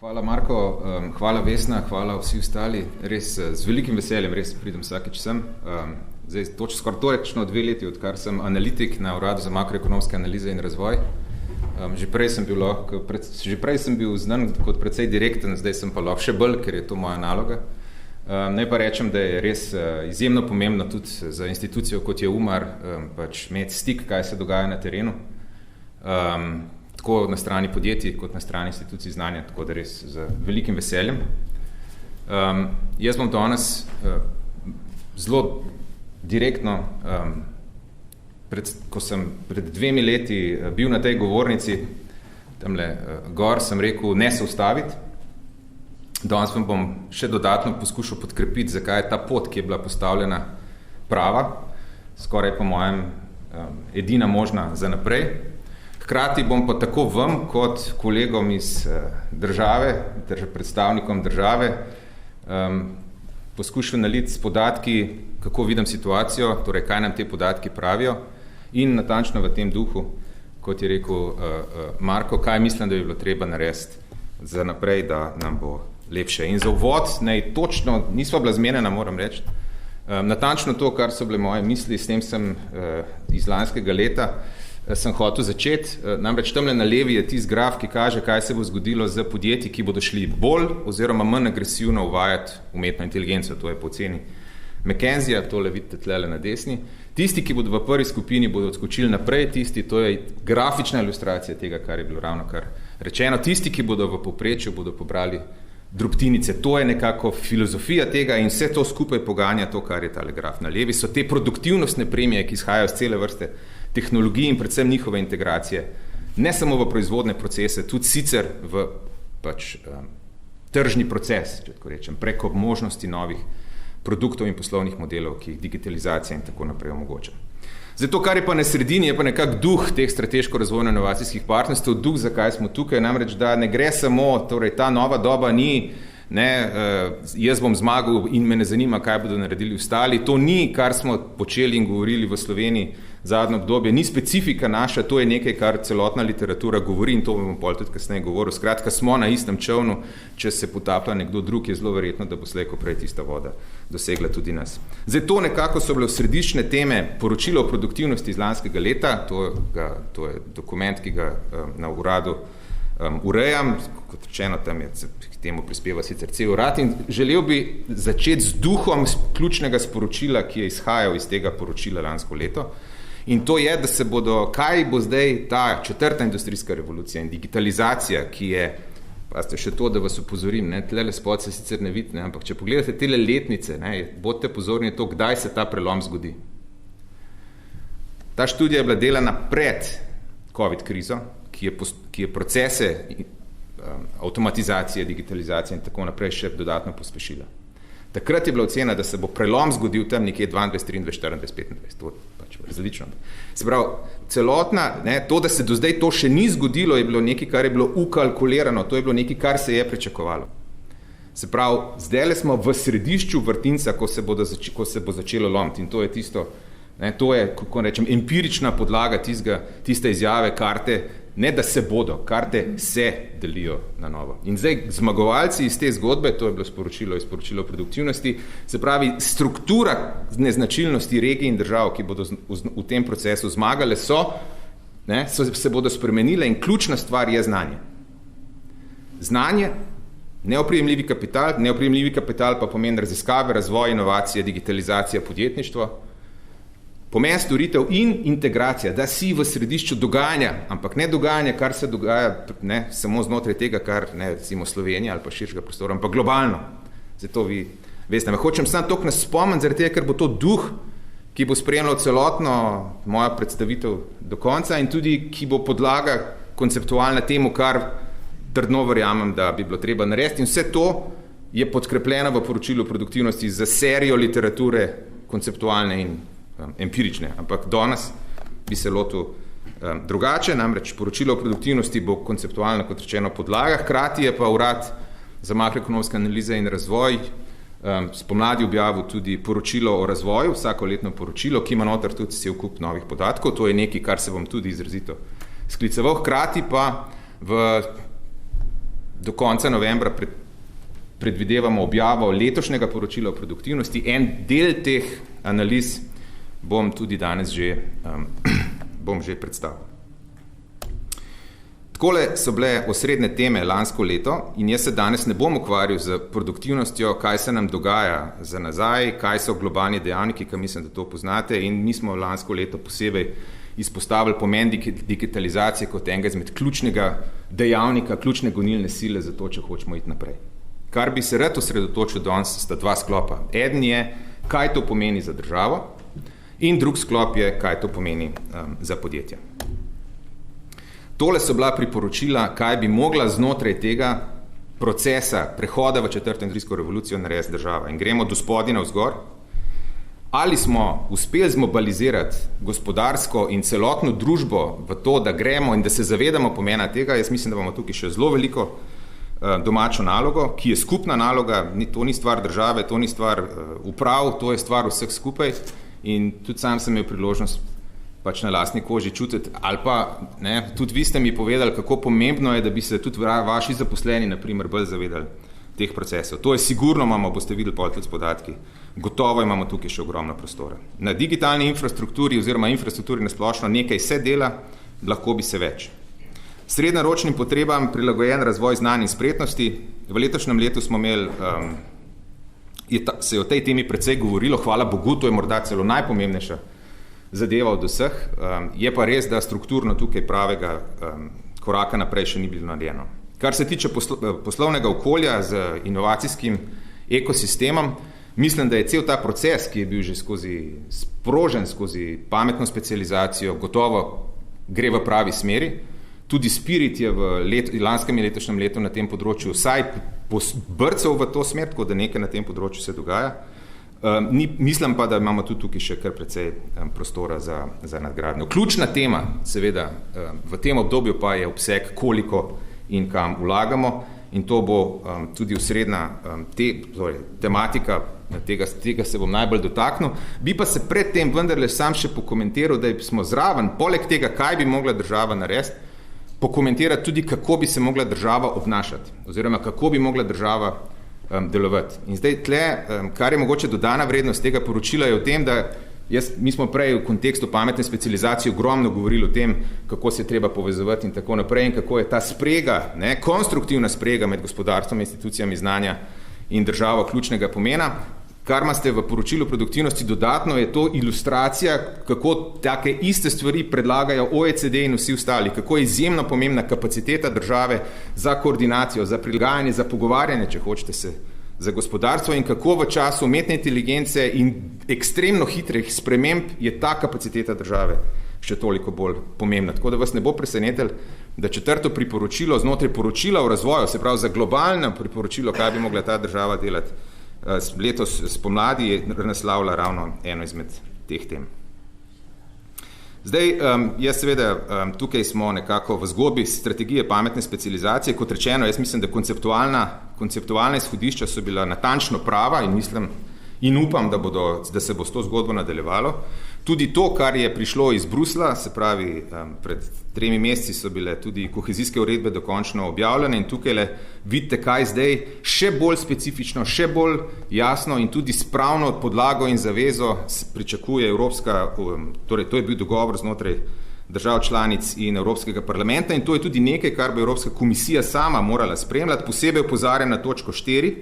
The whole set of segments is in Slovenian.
Hvala Marko, hvala Vesna, hvala vsi ostali. Res z velikim veseljem, res pridem vsakič sem. Zdaj, skoraj 2 leti, odkar sem analitik na Uradu za makroekonomske analize in razvoj. Že prej sem bil znan kot precej direkten, zdaj sem pa lahko še bolj, ker je to moja naloga. Naj pa rečem, da je res izjemno pomembno tudi za institucijo, kot je UMAR, pač imeti stik, kaj se dogaja na terenu. Tako na strani podjetij, kot na strani institucij znanja, tako da res z velikim veseljem. Jaz bom danes zelo direktno, ko sem pred 2 leti bil na tej govornici, tamle gor, sem rekel, ne se ustaviti. Danes vam bom še dodatno poskušal podkrepiti, zakaj je ta pot, ki je bila postavljena prava, skoraj po mojem edina možna za naprej. Hkrati bom pa tako vam, kot kolegom iz države, predstavnikom države, poskušal naliti s podatki, kako vidim situacijo, torej kaj nam te podatki pravijo in natančno v tem duhu, kot je rekel Marko, kaj mislim, da bi bilo treba narediti za naprej, da nam bo lepše. In za uvod, točno, nisva bila zmenjena, moram reči, natančno to, kar so bile moje misli, s tem sem iz lanskega leta, sem hotel začeti, namreč tamle na levi je tisti graf, ki kaže, kaj se bo zgodilo z podjetji, ki bodo šli bolj oziroma manj agresivno uvajati umetno inteligenco, to je po oceni McKenzie, tole vidite tlele na desni. Tisti, ki bodo v prvi skupini, bodo odskočili naprej, to je grafična ilustracija tega, kar je bilo ravnokar rečeno. Tisti, ki bodo v povprečju, bodo pobrali drobtinice. To je nekako filozofija tega in vse to skupaj poganja to, kar je tale graf na levi. So te produktivnostne premije, ki izhajajo z cele vrste tehnologij in predvsem njihove integracije, ne samo v proizvodne procese, tudi sicer v tržni proces, če tako rečem, preko možnosti novih produktov in poslovnih modelov, ki jih digitalizacija in tako naprej omogoča. Zdaj to, kar je pa na sredini, je pa nekak duh teh strateško-razvojno-inovacijskih partnerstev, duh, zakaj smo tukaj, namreč, da ne gre samo, torej ta nova doba ni, jaz bom zmagal in me ne zanima, kaj bodo naredili ostali. To ni, kar smo počeli in govorili v Sloveniji zadnje obdobje, ni specifika naša, to je nekaj, kar celotna literatura govori in to bom pol tudi kasneje govoril. Skratka, smo na istem čovnu, če se potaplja nekdo drug, je zelo verjetno, da bo slej ko prej tista voda dosegla tudi nas. Zdaj to nekako so bile središčne teme poročilo o produktivnosti iz lanskega leta, to je dokument, ki ga na uradu urejam, kot rečeno, tam je k temu prispeva sicer cel urad in želel bi začeti z duhom ključnega sporočila, ki je izhajal iz tega poročila lansko leto. In to je, da se kaj bo zdaj ta 4. industrijska revolucija in digitalizacija, ki je, pazite še to, da vas upozorim, tlele spod se sicer ne vidi, ampak če pogledate tele letnice, bodite pozorni to, kdaj se ta prelom zgodi. Ta študija je bila delana pred COVID krizo, ki je procese avtomatizacije, digitalizacije in tako naprej še dodatno pospešila. Takrat je bila ocena, da se bo prelom zgodil tam nekje 22, 23, 24, 25, to pač različno. Se pravi, celotna, to, da se do zdaj to še ni zgodilo, je bilo nekaj, kar je bilo ukalkulirano, to je bilo nekaj, kar se je pričakovalo. Se pravi, zdajle smo v središču vrtinca, ko se bo začelo lomiti in to je tisto, to je, kako rečem, empirična podlaga tiste izjave karte, ne da se bodo, karte se delijo na novo. In zdaj zmagovalci iz te zgodbe, to je bilo sporočilo produktivnosti, se pravi, struktura neznačilnosti regij in držav, ki bodo v tem procesu zmagale, se bodo spremenile in ključna stvar je znanje. Znanje, neoprijemljivi kapital pa pomeni raziskave, razvoj, inovacije, digitalizacija, podjetništvo, pomen storitev in integracija, da si v središču dogajanja, ampak ne dogajanja, kar se dogaja samo znotraj tega, kar recimo Slovenija ali pa širšega prostora, ampak globalno. Zato vi veste, hočem samo toliko nas spomniti, zaradi tega, ker bo to duh, ki bo spremljal celotno moja predstavitev do konca in tudi, ki bo podlaga konceptualna temu, kar trdno verjamem, da bi bilo treba narediti. In vse to je podkrepljeno v poročilu produktivnosti za serijo literature konceptualne in empirične, ampak danes bi se lotil drugače, namreč poročilo o produktivnosti bo konceptualno, kot rečeno, podlaga, hkrati je pa Urad za makroekonomske analize in razvoj spomladi objavil tudi poročilo o razvoju, vsakoletno poročilo, ki ima noter tudi cel kup novih podatkov, to je nekaj, kar se bom tudi izrazito skliceval, hkrati pa v do konca novembra predvidevamo objavo letošnjega poročila o produktivnosti. En del teh analiz bom tudi danes že predstavil. Takole so bile osrednje teme lansko leto in jaz se danes ne bom ukvarjal z produktivnostjo, kaj se nam dogaja za nazaj, kaj so globalni dejavniki, ki mislim, da to poznate, in mi smo lansko leto posebej izpostavili pomen digitalizacije kot enega izmed ključnega dejavnika, ključne gonilne sile za to, če hočemo iti naprej. Kar bi se rad osredotočil danes, sta dva sklopa. Eden je, kaj to pomeni za državo, in drug sklop je, kaj to pomeni za podjetja. Tole so bila priporočila, kaj bi mogla znotraj tega procesa prehoda v četrto industrijsko revolucijo narediti država. In gremo do spodaj navzgor. Ali smo uspeli zmobilizirati gospodarsko in celotno družbo v to, da gremo in da se zavedamo pomena tega? Jaz mislim, da imamo tukaj še zelo veliko domačo nalogo, ki je skupna naloga, to ni stvar države, to ni stvar uprav, to je stvar vseh skupaj. In tudi sam sem imel priložnost pač na lastni koži čutiti, ali pa tudi vi ste mi povedali, kako pomembno je, da bi se tudi vaši zaposleni, na primer, bolj zavedali teh procesov. To je sigurno, boste videli tudi s podatki, gotovo imamo tukaj še ogromno prostora. Na digitalni infrastrukturi oziroma infrastrukturi nasplošno nekaj se dela, lahko bi se več. Srednjeročnim potrebam prilagojen razvoj znanj in spretnosti. V letošnjem letu smo imeli, se je o tej temi precej govorilo, hvala Bogu, to je morda celo najpomembnejša zadeva od vseh. Je pa res, da strukturno tukaj pravega koraka naprej še ni bilo narejeno. Kar se tiče poslovnega okolja z inovacijskim ekosistemom, mislim, da je cel ta proces, ki je bil že sprožen skozi pametno specializacijo, gotovo gre v pravi smeri. Tudi Spirit je v lanskem in letošnjem letu na tem področju vsaj brcal v to smer, tako da nekaj na tem področju se dogaja. Mislim pa, da imamo tudi tukaj še kar precej prostora za nadgradnjo. Ključna tema, seveda, v tem obdobju pa je obseg, koliko in kam vlagamo, in to bo tudi osrednja tematika, tega se bom najbolj dotaknil. Bi pa se predtem vendarle sam še pokomentiral, da smo zraven, poleg tega, kaj bi mogla država narediti, pokomentirati tudi, kako bi se mogla država obnašati, oziroma kako bi mogla država delovati. In zdaj tle, kar je mogoče dodana vrednost tega poročila, je v tem, da mi smo prej v kontekstu pametne specializacije ogromno govorili o tem, kako se je treba povezovati in tako naprej, in kako je ta sprega, konstruktivna sprega med gospodarstvom, institucijami znanja in državo ključnega pomena. Kar imate v poročilu produktivnosti dodatno, je to ilustracija, kako take iste stvari predlagajo OECD in vsi ostali, kako je izjemno pomembna kapaciteta države za koordinacijo, za prilagajanje, za pogovarjanje, če hočete se, za gospodarstvo, in kako v času umetne inteligence in ekstremno hitrih sprememb je ta kapaciteta države še toliko bolj pomembna. Tako da vas ne bo presenetilo, da četrto priporočilo znotraj poročila o razvoju, se pravi za globalno priporočilo, kaj bi mogla ta država delati, letos spomladi je naslavila ravno eno izmed teh tem. Zdaj, jaz seveda, tukaj smo nekako v zgodbi strategije pametne specializacije. Kot rečeno, jaz mislim, da konceptualna izhodišča so bila natančno prava in mislim in upam, da se bo s to zgodbo nadaljevalo. Tudi to, kar je prišlo iz Bruslja, se pravi, pred 3 meseci so bile tudi kohezijske uredbe dokončno objavljene in tukaj vidite, kaj zdaj še bolj specifično, še bolj jasno in tudi s pravno podlago in zavezo pričakuje Evropska, torej to je bil dogovor znotraj držav članic in Evropskega parlamenta, in to je tudi nekaj, kar bo Evropska komisija sama morala spremljati. Posebej opozarjam na točko 4,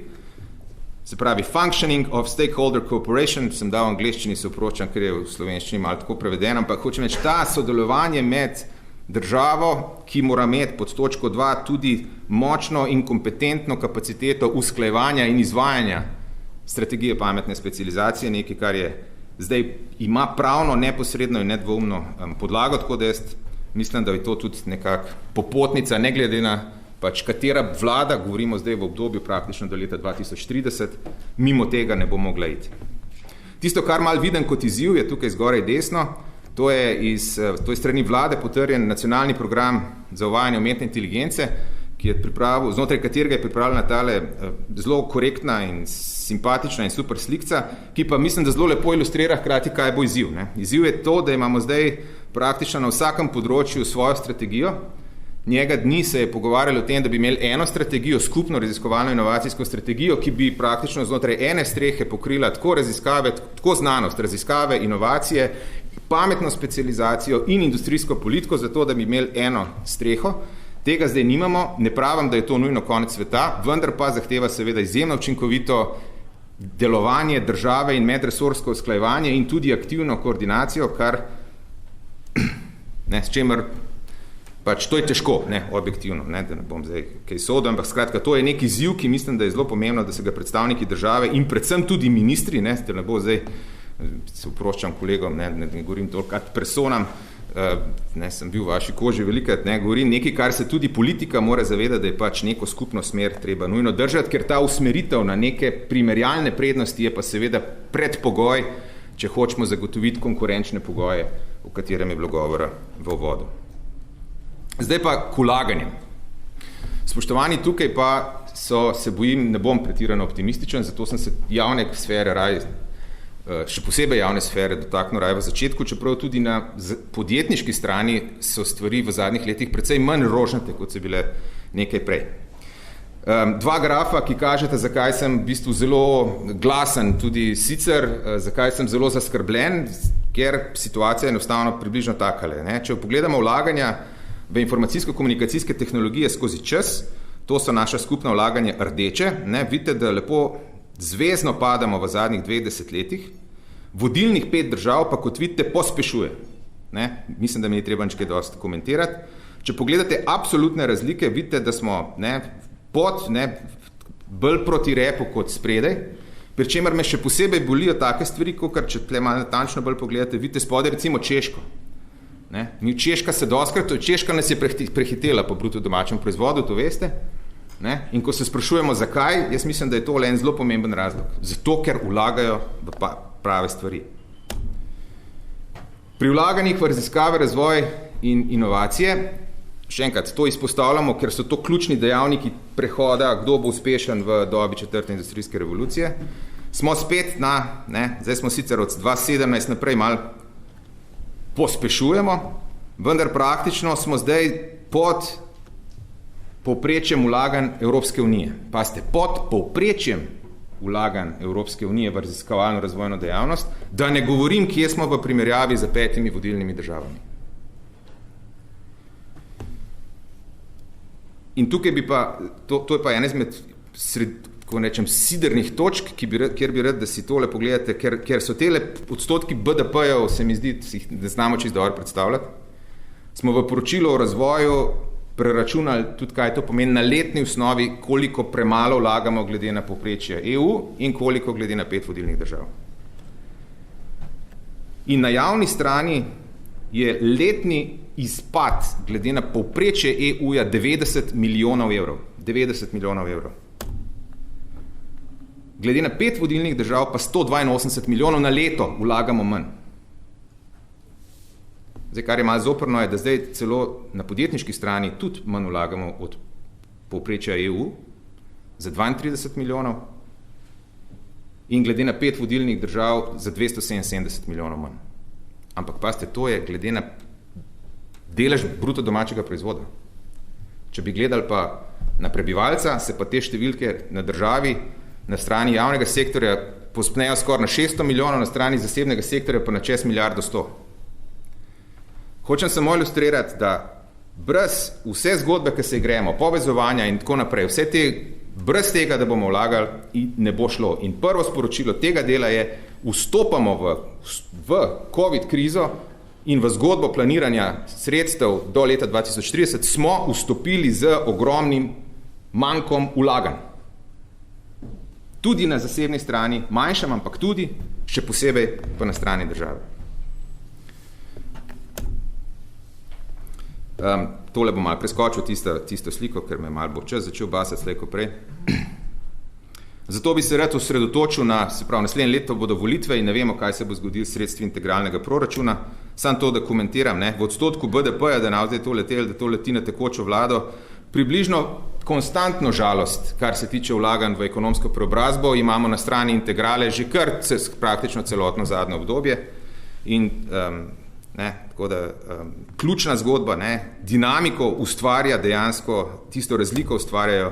se pravi functioning of stakeholder cooperation, sem dal v angleščini, se opročam, ker je v slovenščini malo tako prevedeno, ampak hočem reči, ta sodelovanje med državo, ki mora imeti pod točko 2 tudi močno in kompetentno kapaciteto usklajevanja in izvajanja strategije pametne specializacije, nekaj, kar je zdaj ima pravno, neposredno in nedvoumno podlago, tako da jaz mislim, da je to tudi nekak popotnica, ne glede na pač katera vlada, govorimo zdaj v obdobju praktično do leta 2030, mimo tega ne bo mogla iti. Tisto, kar malo vidim kot izziv, je tukaj zgoraj desno, to je strani vlade potrjen nacionalni program za uvajanje umetne inteligence, ki je znotraj katerega je pripravljena tale zelo korektna in simpatična in super slikca, ki pa mislim, da zelo lepo ilustrira hkrati, kaj bo izziv. Izziv je to, da imamo zdaj praktično na vsakem področju svojo strategijo njega dni se je pogovarjalo o tem, da bi imeli eno strategijo, skupno raziskovalno inovacijsko strategijo, ki bi praktično znotraj ene strehe pokrila tako raziskave, tako znanost, raziskave, inovacije, pametno specializacijo in industrijsko politiko, zato da bi imeli eno streho. Tega zdaj nimamo, ne pravim, da je to nujno konec sveta, vendar pa zahteva seveda izjemno učinkovito delovanje države in medresorsko usklajevanje in tudi aktivno koordinacijo, kar s čemer pač to je težko, objektivno, da ne bom zdaj kaj sodil, ampak skratka, to je neki izziv, ki mislim, da je zelo pomembno, da se ga predstavniki države in predvsem tudi ministri, da ne bo zdaj, se oproščam kolegom, ne govorim toliko ad personam, sem bil v vaši koži velikrat, govorim nekaj, kar se tudi politika mora zavedati, da je pač neko skupno smer treba nujno držati, ker ta usmeritev na neke primerjalne prednosti je pa seveda predpogoj, če hočemo zagotoviti konkurenčne pogoje, o katerem je bilo govora v uvodu. Zdaj pa k vlaganjem. Spoštovani, tukaj pa se bojim, ne bom pretirano optimističen, zato sem se javne sfere še posebej javne sfere dotaknil raje v začetku, čeprav tudi na podjetniški strani so stvari v zadnjih letih precej manj rožnate, kot so bile nekaj prej. Dva grafa, ki kažete, zakaj sem v bistvu zelo glasen tudi sicer, zakaj sem zelo zaskrbljen, ker situacija je enostavno približno takale. Če pogledamo vlaganja v informacijsko-komunikacijske tehnologije skozi čas, to so naša skupna vlaganja rdeče, vidite, da lepo zvezno padamo v zadnjih 20 letih, vodilnih 5 držav pa, kot vidite, pospešuje. Mislim, da mi je treba nekaj dosti komentirati. Če pogledate absolutne razlike, vidite, da smo bolj proti repu kot spredaj, pri čemer me še posebej bolijo take stvari, kot če tle malo natančno bolj pogledate, vidite spodaj recimo Češko. Mi Češka se doskrat, Češka nas je prehitela po bruto domačem proizvodu, to veste. In ko se sprašujemo zakaj, jaz mislim, da je to en zelo pomemben razlog. Zato, ker vlagajo v prave stvari. Pri vlaganjih v raziskave, razvoj in inovacije, še enkrat, to izpostavljamo, ker so to ključni dejavniki prehoda, kdo bo uspešen v dobi 4. industrijske revolucije. Smo spet zdaj smo sicer od 2017 naprej malo pospešujemo, vendar praktično smo zdaj pod povprečjem vlaganj Evropske unije. Pazite, pod povprečjem vlaganj Evropske unije v raziskovalno razvojno dejavnost, da ne govorim, kje smo v primerjavi z 5 vodilnimi državami. In tukaj bi pa, to je pa ena izmed sidernih točk, kjer bi rad, da si tole pogledate, ker so tele odstotki BDP-jev, se mi zdi, si jih ne znamo čisto dobro predstavljati. Smo v poročilu o razvoju preračunali tudi, kaj to pomeni na letni osnovi, koliko premalo vlagamo glede na povprečje EU in koliko glede na 5 vodilnih držav. In na javni strani je letni izpad glede na povprečje EU-ja 90 milijonov evrov. 90 milijonov evrov. Glede na 5 vodilnih držav pa 182 milijonov na leto vlagamo manj. Zdaj, kar je malo zoprno, je, da zdaj celo na podjetniški strani tudi manj vlagamo od povprečja EU za 32 milijonov in glede na 5 vodilnih držav za 277 milijonov manj. Ampak pazite, to je glede na delež bruto domačega proizvoda. Če bi gledali pa na prebivalca, se pa te številke na državi, na strani javnega sektorja pospnejo skoraj na 600 milijonov, na strani zasebnega sektorja pa na čez milijardo 100. Hočem samo ilustrirati, da brez vse zgodbe, ki se igremo, povezovanja in tako naprej, vse te, brez tega, da bomo vlagali, ne bo šlo. In prvo sporočilo tega dela je, vstopamo v COVID krizo in v zgodbo planiranja sredstev do leta 2030 smo vstopili z ogromnim mankom vlaganj. Tudi na zasebni strani, manjšem, ampak tudi, še posebej pa na strani države. Tole bom malo preskočil tisto sliko, ker me malo bo čas začel basati slej ko prej. Zato bi se rad osredotočil na, se pravi, naslednje leto bodo volitve in ne vemo, kaj se bo zgodilo s sredstvi integralnega proračuna. Sam to, da komentiram, v odstotku BDP-ja, da nam zdaj to letelo, da to leti na tekočo vlado, približno konstantno žalost, kar se tiče vlaganj v ekonomsko preobrazbo, imamo na strani integrale že kar praktično celotno zadnje obdobje in Ne? Tako da ključna zgodba, ne? Dinamiko ustvarja dejansko, tisto razliko ustvarjajo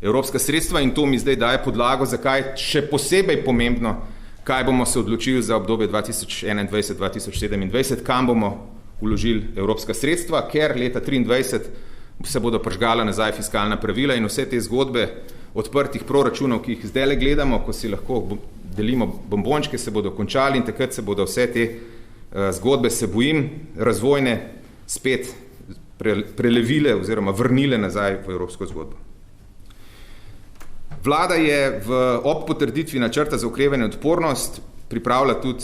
evropska sredstva in to mi zdaj daje podlago, zakaj še posebej pomembno, kaj bomo se odločili za obdobje 2021-2027, kam bomo vložili evropska sredstva, ker leta 2023 se bodo pržgala nazaj fiskalna pravila in vse te zgodbe odprtih proračunov, ki jih zdaj gledamo, ko si lahko delimo bombončke, se bodo končali in takrat se bodo vse te zgodbe, se bojim, razvojne spet prelevile oziroma vrnile nazaj v evropsko zgodbo. Vlada je ob potrditvi načrta za okrevanje in odpornost pripravila tudi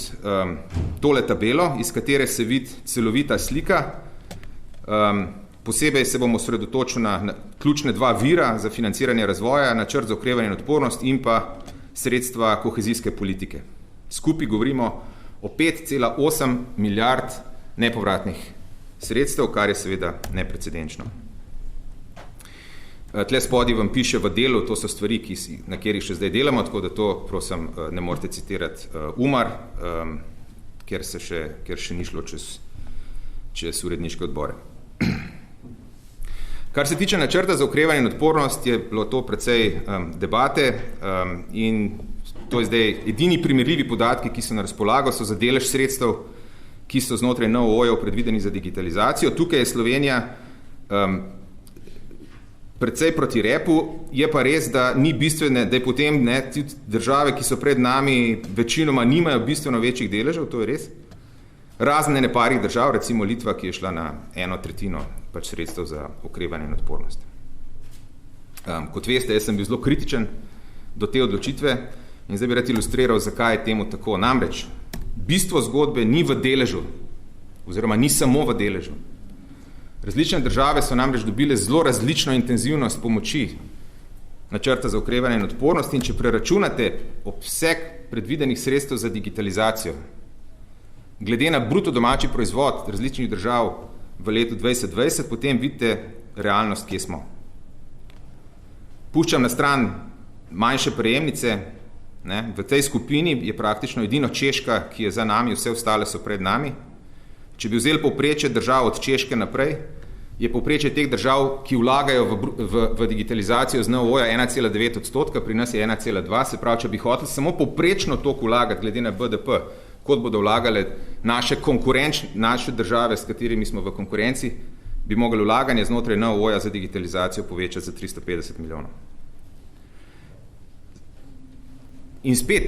tole tabelo, iz katere se vidi celovita slika. Posebej se bomo osredotočili na ključne dva vira za financiranje razvoja, načrt za okrevanje in odpornost in pa sredstva kohezijske politike. Skupaj govorimo o 5,8 milijard nepovratnih sredstev, kar je seveda neprecedenčno. Tle spodaj vam piše v delu, to so stvari, na katerih še zdaj delamo, tako da to, prosim, ne morete citirati Umar, ker še ni šlo čez uredniške odbore. Kar se tiče načrta za okrevanje in odpornost, je bilo to precej debate in to je zdaj edini primerljivi podatki, ki so na razpolago, so za delež sredstev, ki so znotraj NOO-jev predvideni za digitalizacijo. Tukaj je Slovenija precej proti repu, je pa res, da ni bistvene, da je potem države, ki so pred nami, večinoma nimajo bistveno večjih deležev, to je res. Razen neparih držav, recimo Litva, ki je šla na 1/3 pač sredstev za okrevanje in odpornost. Kot veste, jaz sem bil zelo kritičen do te odločitve in zdaj bi rad ilustriral, zakaj je temu tako. Namreč, bistvo zgodbe ni v deležu, oziroma ni samo v deležu. Različne države so namreč dobile zelo različno intenzivnost pomoči načrta za okrevanje in odpornost in če preračunate obseg predvidenih sredstev za digitalizacijo, glede na bruto domači proizvod različnih držav v letu 2020, potem vidite realnost, kje smo. Puščam na stran manjše prejemnice, ne? V tej skupini je praktično edino Češka, ki je za nami, vse ostale so pred nami. Če bi vzeli povprečje držav od Češke naprej, je povprečje teh držav, ki vlagajo v digitalizacijo z NOO-ja 1,9%, pri nas je 1,2%, se pravi, če bi hoteli samo povprečno toliko vlagati glede na BDP, kot bodo vlagale naše države, s katerimi smo v konkurenci, bi mogli vlaganje znotraj NOO-ja za digitalizacijo povečati za 350 milijonov. In spet,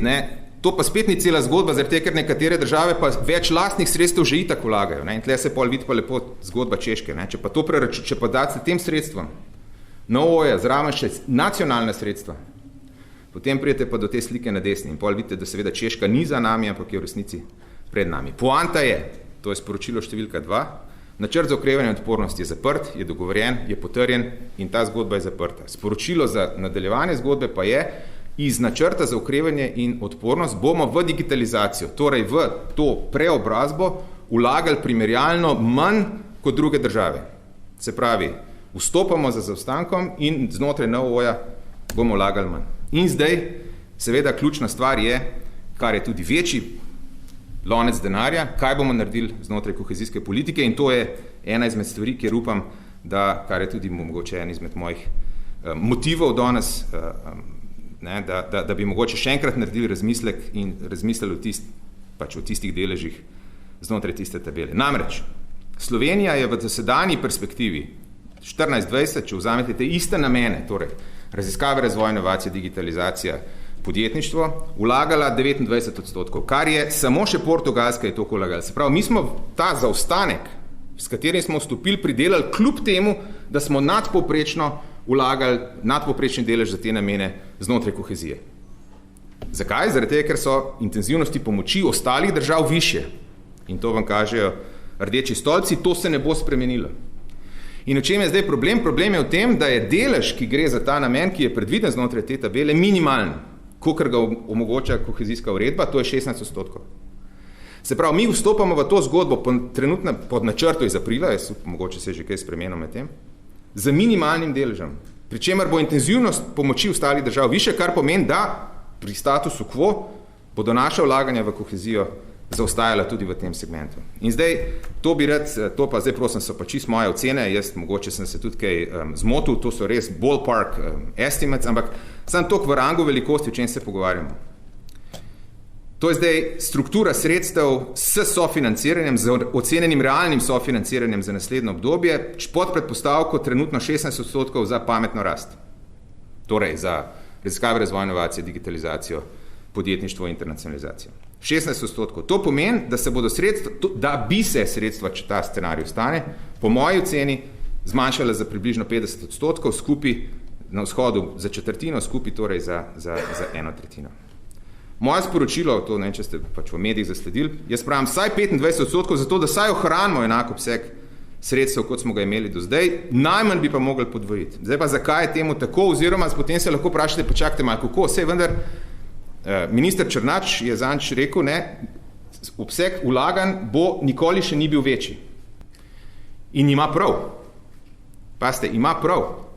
to pa spet ni cela zgodba, zaradi tega, ker nekatere države pa več lastnih sredstev že itak vlagajo. In tle se pol vidi pa lepo zgodba Češke. Če pa date tem sredstvom NOO-ja zraven še nacionalne sredstva, potem prijete pa do te slike na desni in pol vidite, da seveda Češka ni za nami, ampak je v resnici pred nami. Poanta je, to je sporočilo številka 2, načrt za okrevanje in odpornost je zaprt, je dogovorjen, je potrjen in ta zgodba je zaprta. Sporočilo za nadaljevanje zgodbe pa je, iz načrta za okrevanje in odpornost bomo v digitalizacijo, torej v to preobrazbo, vlagali primerjalno manj kot druge države. Se pravi, vstopamo za zaostankom in znotraj NOO-ja bomo vlagali manj. In zdaj, seveda, ključna stvar je, kar je tudi večji lonec denarja, kaj bomo naredili znotraj kohezijske politike in to je ena izmed stvari, kjer upam, da, kar je tudi mogoče en izmed mojih motivov danes, da bi mogoče še enkrat naredili razmislek in razmislili o tistih deležih znotraj tiste tabele. Namreč, Slovenija je v dosedanji perspektivi 14-20, če vzamete te iste namene, torej raziskave, razvoj, inovacije, digitalizacija, podjetništvo, vlagala 29%, kar je samo še Portugalska je toliko vlagala. Se pravi, mi smo ta zaostanek, s katerim smo vstopili, pridelali kljub temu, da smo nadpovprečno vlagali nadpovprečni delež za te namene znotraj kohezije. Zakaj? Zaradi tega, ker so intenzivnosti pomoči ostalih držav višje. In to vam kažejo rdeči stolpci, to se ne bo spremenilo. In v čem je zdaj problem? Problem je v tem, da je delež, ki gre za ta namen, ki je predviden znotraj te tabele, minimalen, kolikor ga omogoča kohezijska uredba, to je 16%. Se pravi, mi vstopamo v to zgodbo trenutno pod načrto iz aprila, mogoče se že kaj spremenilo med tem, z minimalnim deležem, pri čemer bo intenzivnost pomoči ostalih držav više, kar pomeni, da pri statusu quo bodo naša vlaganja v kohezijo zaostajala tudi v tem segmentu. In zdaj, to pa zdaj prosim, so pa čisto moje ocene, jaz mogoče sem se tudi kaj zmotil, to so res ballpark estimates, ampak samo toliko v rangu velikosti, o čem se pogovarjamo. To je zdaj struktura sredstev s sofinanciranjem, z ocenjenim realnim sofinanciranjem za naslednjo obdobje, pod predpostavko trenutno 16% za pametno rast. Torej, za raziskave, razvoj, inovacije, digitalizacijo, podjetništvo in internacionalizacijo. 16%. To pomeni, da bi se sredstva, če ta scenarij ostane, po moji oceni zmanjšala za približno 50%, skupaj na vzhodu za četrtino, skupaj torej za 1/3. Moje sporočilo, to ne, če ste pač v medijih zasledili, jaz pravim vsaj 25%, zato da saj ohranimo enak obseg sredstev, kot smo ga imeli do zdaj, najmanj bi pa mogli podvojiti. Zdaj pa zakaj je temu tako, oziroma potem se lahko vprašate, počakajte malo, kako, sej vendar minister Černač je zanč rekel, ne, obseg vlaganj bo nikoli še ni bil večji. In ima prav. Pazite, ima prav.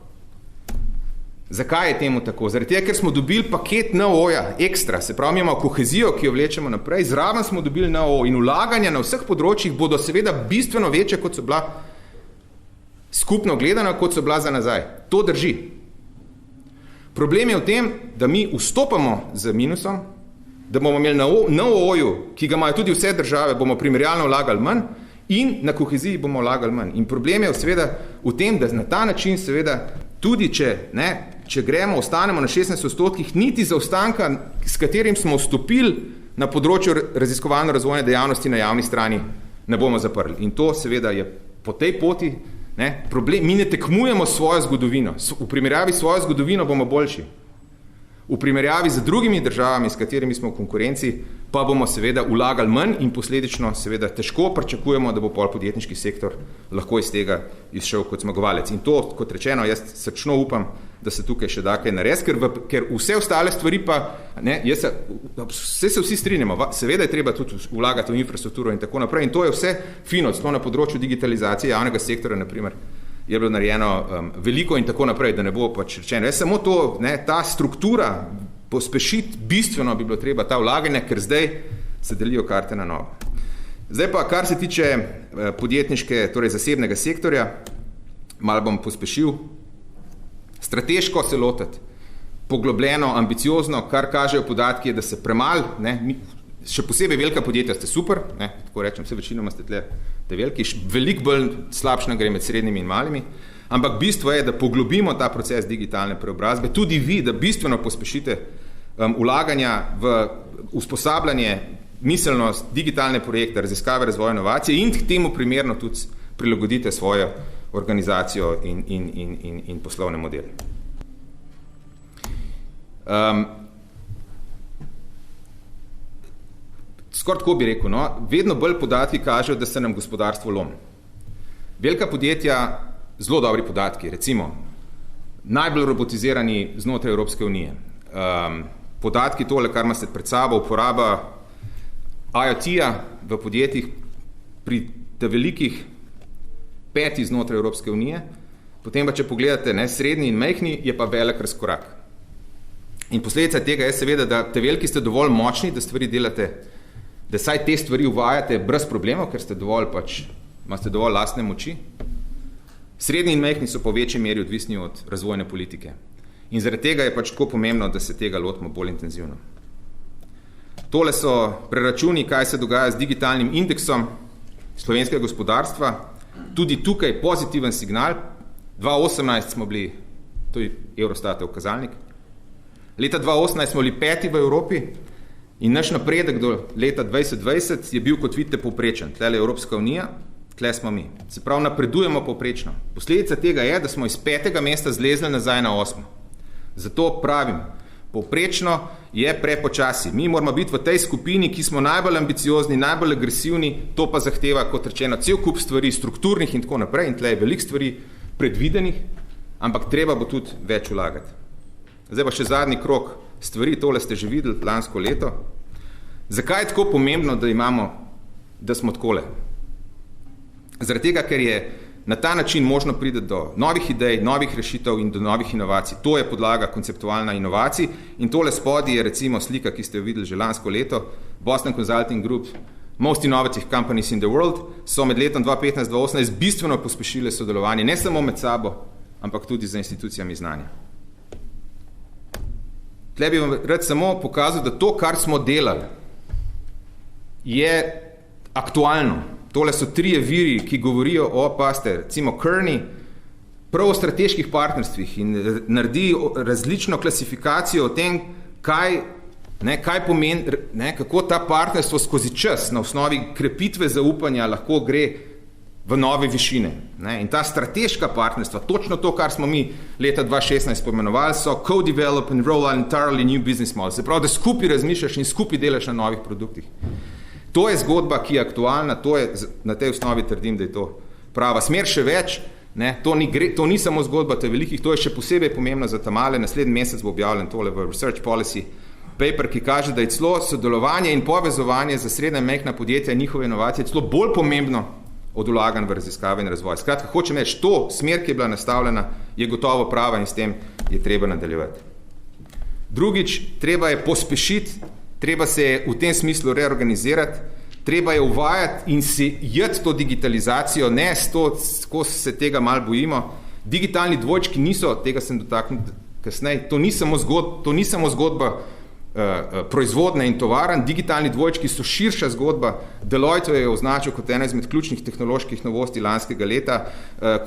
Zakaj je temu tako? Zaradi tega, ker smo dobili paket NOO-ja ekstra, se pravi, imamo kohezijo, ki jo vlečemo naprej, zraven smo dobili NOO in vlaganja na vseh področjih bodo seveda bistveno večje, kot so bila skupno gledana, kot so bila za nazaj. To drži. Problem je v tem, da mi vstopamo z minusom, da bomo imeli na NOO-ju, ki ga imajo tudi vse države, bomo primerjalno vlagali manj in na koheziji bomo vlagali manj. In problem je seveda v tem, da na ta način seveda tudi če gremo, ostanemo na 16%, niti za ostanka, s katerim smo vstopili na področju raziskovalno razvojne dejavnosti na javni strani, ne bomo zaprli. In to seveda je po tej poti problem. Mi ne tekmujemo svojo zgodovino. V primerjavi s svojo zgodovino bomo boljši. V primerjavi z drugimi državami, s katerimi smo v konkurenci, pa bomo seveda vlagali manj in posledično seveda težko pričakujemo, da bo pol podjetniški sektor lahko iz tega izšel kot zmagovalec. In to, kot rečeno, jaz srčno upam, da se tukaj še da kaj narediti, ker vse ostale stvari pa, vse se vsi strinjamo, seveda je treba tudi vlagati v infrastrukturo in tako naprej, in to je vse fino, celo na področju digitalizacije javnega sektora, naprimer, je bilo narejeno veliko in tako naprej, da ne bo pač rečeno. Samo to, ta struktura pospešiti, bistveno bi bilo treba ta vlaganja, ker zdaj se delijo karte na novo. Zdaj pa, kar se tiče podjetniške, torej zasebnega sektorja, malo bom pospešil, strateško se lotiti, poglobljeno, ambiciozno, kar kažejo podatki, da se premalo, še posebej velika podjetja ste super, tako rečem, vse večinoma ste te veliki, veliko bolj slabšno gre med srednjimi in malimi, ampak bistvo je, da poglobimo ta proces digitalne preobrazbe, tudi vi, da bistveno pospešite vlaganja v usposabljanje, miselnost, digitalne projekte, raziskave, razvoj, inovacije in k temu primerno tudi prilagodite svojo organizacijo in poslovne modele. Skoraj tako bi rekel, vedno bolj podatki kažejo, da se nam gospodarstvo lomi. Velika podjetja, zelo dobri podatki, recimo, najbolj robotizirani znotraj Evropske unije. Podatki tole, kar imate pred sabo, uporaba IoT-ja v podjetjih pri velikih 5 znotraj Evropske unije, potem pa, če pogledate, srednji in majhni, je pa velik razkorak. In posledica tega je seveda, da te veliki ste dovolj močni, da stvari delate, da saj te stvari uvajate brez problemov, ker ste imate dovolj lastne moči. Srednji in majhni so po večji meri odvisni od razvojne politike. In zaradi tega je tako pomembno, da se tega lotimo bolj intenzivno. Tole so preračuni, kaj se dogaja z digitalnim indeksom slovenskega gospodarstva. Tudi tukaj pozitiven signal. 2018 smo bili, to je Eurostatov kazalnik, leta 2018 smo bili 5. v Evropi in naš napredek do leta 2020 je bil, kot vidite, povprečen. Tlele je Evropska unija, tle smo mi. Se pravi, napredujemo povprečno. Posledica tega je, da smo iz 5. mesta zlezli nazaj na 8. Zato pravim, povprečno je prepočasi. Mi moramo biti v tej skupini, ki smo najbolj ambiciozni, najbolj agresivni, to pa zahteva, kot rečeno, cel kup stvari, strukturnih in tako naprej, in tle je veliko stvari predvidenih, ampak treba bo tudi več vlagati. Zdaj pa še zadnji krog stvari, tole ste že videli lansko leto. Zakaj je tako pomembno, da smo takole? Zaradi tega, ker je na ta način možno priti do novih idej, novih rešitev in do novih inovacij. To je podlaga konceptualna inovacij in tole spodaj je recimo slika, ki ste jo videli že lansko leto, Boston Consulting Group most innovative companies in the world, so med letom 2015-2018 bistveno pospešile sodelovanje ne samo med sabo, ampak tudi z institucijami znanja. Tle bi vam rad samo pokazal, da to, kar smo delali, je aktualno. Tole so 3 viri, ki govorijo o, recimo Kearney, prav o strateških partnerstvih in naredi različno klasifikacijo o tem, kaj pomeni, kako ta partnerstvo skozi čas na osnovi krepitve zaupanja lahko gre v nove višine. In ta strateška partnerstva, točno to, kar smo mi leta 2016 pomenovali, so co-develop and roll out entirely new business models. Se pravi, da skupaj razmišljaš in skupaj delaš na novih produktih. To je zgodba, ki je aktualna, na tej osnovi trdim, da je to prava smer. Še več, to ni samo zgodba te velikih, to je še posebej pomembno za ta male. Naslednji mesec bo objavljen tole v Research Policy paper, ki kaže, da je celo sodelovanje in povezovanje za srednja in majhna podjetja in njihove inovacije celo bolj pomembno od vlaganj v raziskave in razvoj. Skratka, hočem reči, to smer, ki je bila nastavljena, je gotovo prava in s tem je treba nadaljevati. Drugič, treba je pospešiti, treba se je v tem smislu reorganizirati, treba je uvajati in si jeti to digitalizacijo, ne s to, ko se tega malo bojimo. Digitalni dvojčki niso, tega sem dotaknil kasneje, to ni samo zgodba proizvodne in tovaran, digitalni dvojčki so širša zgodba. Deloitte je označil kot ena izmed ključnih tehnoloških novosti lanskega leta.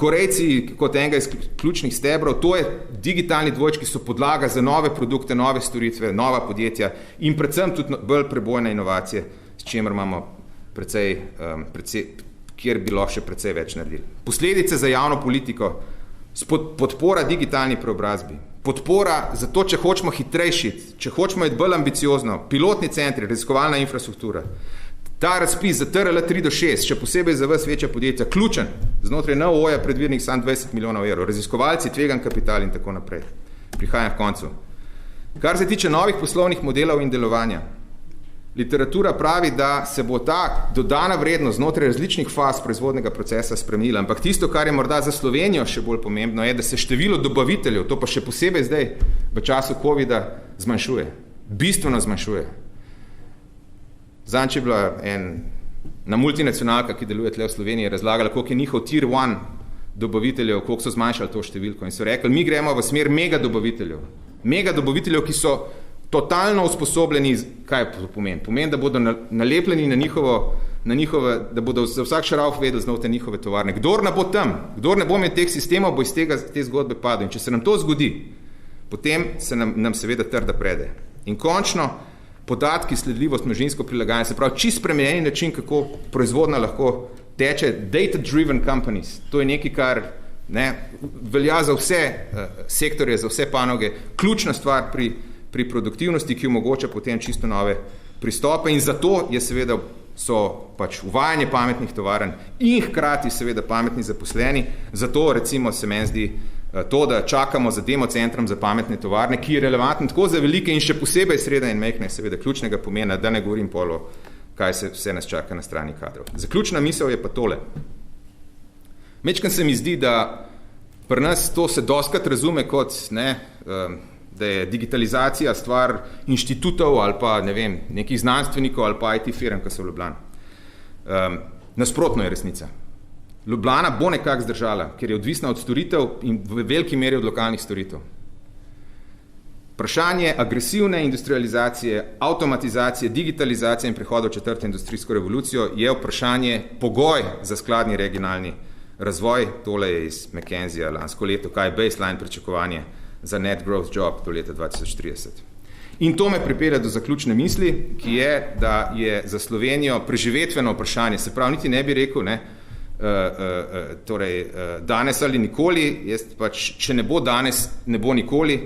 Korejci kot enega iz ključnih stebrov, to je digitalni dvojčki so podlaga za nove produkte, nove storitve, nova podjetja in predvsem tudi bolj prebojne inovacije, s čimer imamo kjer bi lahko še precej več naredili. Posledice za javno politiko, podpora digitalni preobrazbi, podpora za to, če hočemo hitrejši, če hočemo biti bolj ambiciozno, pilotni centri, raziskovalna infrastruktura. Ta razpis za TRL 3-6, še posebej za vas večja podjetja, ključen, znotraj NOO-ja predvidenih samo 20 milijonov evrov, raziskovalci, tvegan kapital in tako naprej. Prihajam v koncu. Kar se tiče novih poslovnih modelov in delovanja, literatura pravi, da se bo ta dodana vrednost znotraj različnih faz proizvodnega procesa spremenila, ampak tisto, kar je morda za Slovenijo še bolj pomembno, je, da se število dobaviteljev, to pa še posebej zdaj v času COVID-a zmanjšuje, bistveno zmanjšuje. Zadnjič je bila ena multinacionalka, ki deluje tle v Sloveniji, razlagala, koliko je njihov tier 1 dobaviteljev, koliko so zmanjšali to številko in so rekli, mi gremo v smer mega dobaviteljev, ki so totalno usposobljeni, kaj to pomeni? Pomeni, da bodo nalepljeni na njihove, da bodo za vsak šarauf vedeli znotraj njihove tovarne. Kdor ne bo tam, kdor ne bo imel teh sistemov, bo iz te zgodbe padel. In če se nam to zgodi, potem se nam seveda trda prede. In končno, podatki, sledljivost, množinsko prilagajanje, se pravi, čisto spremenjeni način, kako proizvodnja lahko teče, data-driven companies, to je nekaj, kar velja za vse sektorje, za vse panoge, ključna stvar pri produktivnosti, ki omogoča potem čisto nove pristope in zato je seveda so pač uvajanje pametnih tovarn in hkrati seveda pametni zaposleni, zato recimo se meni zdi to, da čakamo za demo centrom za pametne tovarne, ki je relevantno tako za velike in še posebej srednje in majhne, seveda ključnega pomena, da ne govorim polo, kaj se vse nas čaka na strani kadrov. Zaključna misel je pa tole. Mečkrat se mi zdi, da pri nas to se dostikrat razume kot da je digitalizacija stvar inštitutov ali pa, nekih znanstvenikov ali pa IT firm, ki so v Ljubljani. Nasprotno je resnica. Ljubljana bo nekako zdržala, ker je odvisna od storitev in v veliki meri od lokalnih storitev. Vprašanje agresivne industrializacije, avtomatizacije, digitalizacije in prehoda v 4. industrijsko revolucijo je vprašanje pogoj za skladni regionalni razvoj. Tole je iz McKenzie lansko leto, kaj je baseline pričakovanje za net growth job do leta 2030. In to me pripelje do zaključne misli, ki je, da je za Slovenijo preživetveno vprašanje, se pravi, niti ne bi rekel, danes ali nikoli, jaz pač, če ne bo danes, ne bo nikoli,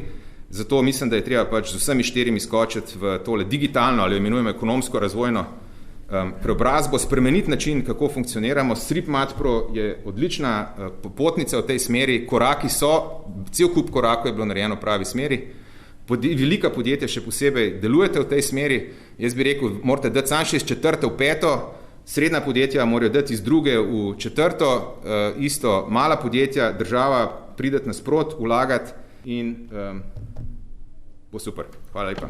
zato mislim, da je treba pač z vsemi 4 skočiti v tole digitalno ali imenujemo ekonomsko razvojno preobrazbo, spremeniti način, kako funkcioniramo. StripMatPro je odlična popotnica v tej smeri, koraki so, cel kup korakov je bilo narejeno v pravi smeri, velika podjetja še posebej delujete v tej smeri, jaz bi rekel, morate dati samo še iz 4. v 5. Srednja podjetja morajo dati iz 2. v 4. Isto mala podjetja, država prideti nasprot, vlagati in bo super. Hvala lepa.